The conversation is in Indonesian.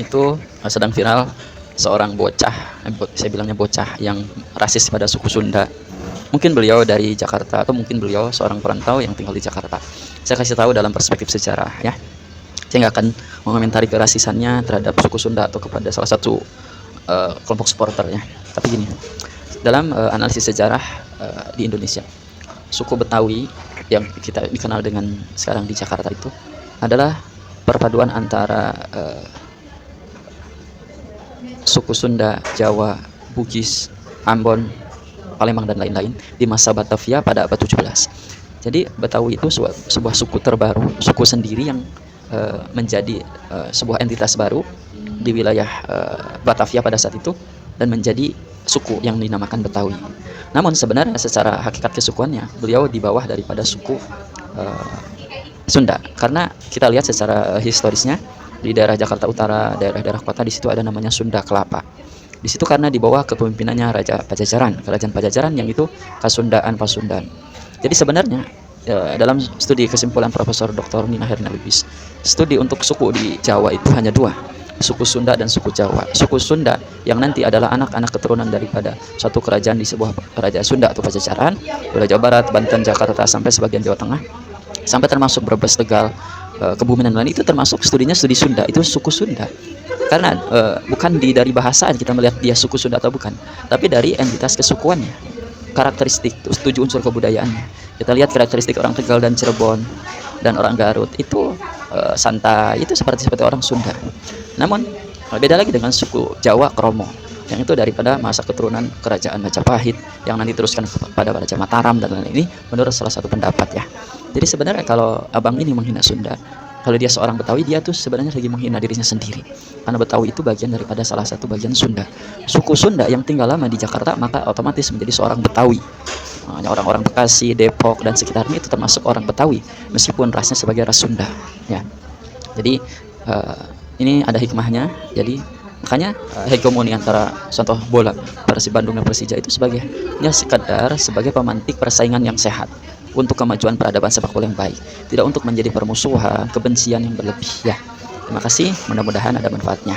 itu sedang viral seorang bocah, saya bilangnya bocah yang rasis pada suku Sunda. Mungkin beliau dari Jakarta atau mungkin beliau seorang perantau yang tinggal di Jakarta. Saya kasih tahu dalam perspektif sejarah ya. Saya nggak akan mengomentari kerasisannya terhadap suku Sunda atau kepada salah satu kelompok supporter ya. Tapi gini, dalam analisis sejarah di Indonesia, suku Betawi yang kita dikenal dengan sekarang di Jakarta itu adalah perpaduan antara suku Sunda, Jawa, Bugis, Ambon, Palembang dan lain-lain di masa Batavia pada abad 17. Jadi Betawi itu sebuah suku terbaru, suku sendiri yang menjadi sebuah entitas baru di wilayah Batavia pada saat itu dan menjadi suku yang dinamakan Betawi. Namun sebenarnya secara hakikat kesukuannya beliau di bawah daripada suku Sunda, karena kita lihat secara historisnya di daerah Jakarta Utara, daerah-daerah kota di situ ada namanya Sunda Kelapa. Di situ karena di bawah kepemimpinannya Raja Pajajaran, Kerajaan Pajajaran yang itu Kasundaan Pasundan. Jadi sebenarnya dalam studi kesimpulan Profesor Dr. Nina Herna Lubis, studi untuk suku di Jawa itu hanya dua, suku Sunda dan suku Jawa. Suku Sunda yang nanti adalah anak-anak keturunan daripada suatu kerajaan di sebuah kerajaan Sunda atau Pajajaran, wilayah Jawa Barat, Banten, Jakarta sampai sebagian Jawa Tengah, sampai termasuk Brebes, Tegal, Kebumen dan lain itu termasuk studinya studi Sunda, itu suku Sunda. Karena bukan dari bahasa kita melihat dia suku Sunda atau bukan, tapi dari entitas kesukuannya, karakteristik, 7 unsur kebudayaannya. Kita lihat karakteristik orang Tegal dan Cirebon dan orang Garut itu santai, itu seperti orang Sunda. Namun beda lagi dengan suku Jawa Kromo yang itu daripada masa keturunan kerajaan Majapahit yang nanti teruskan kepada Raja Mataram dan lain-lain. Ini menurut salah satu pendapat ya. Jadi sebenarnya kalau abang ini menghina Sunda, kalau dia seorang Betawi, dia tuh sebenarnya lagi menghina dirinya sendiri. Karena Betawi itu bagian daripada salah satu bagian Sunda. Suku Sunda yang tinggal lama di Jakarta maka otomatis menjadi seorang Betawi. Hanya orang-orang Bekasi, Depok dan sekitarnya itu termasuk orang Betawi meskipun rasnya sebagai ras Sunda ya. Jadi ini ada hikmahnya. Jadi makanya hegemoni antara contoh bola Persib Bandung dan Persija itu sebagai ya sekedar sebagai pemantik persaingan yang sehat untuk kemajuan peradaban sepak bola yang baik, tidak untuk menjadi permusuhan, kebencian yang berlebih ya. Terima kasih, mudah-mudahan ada manfaatnya.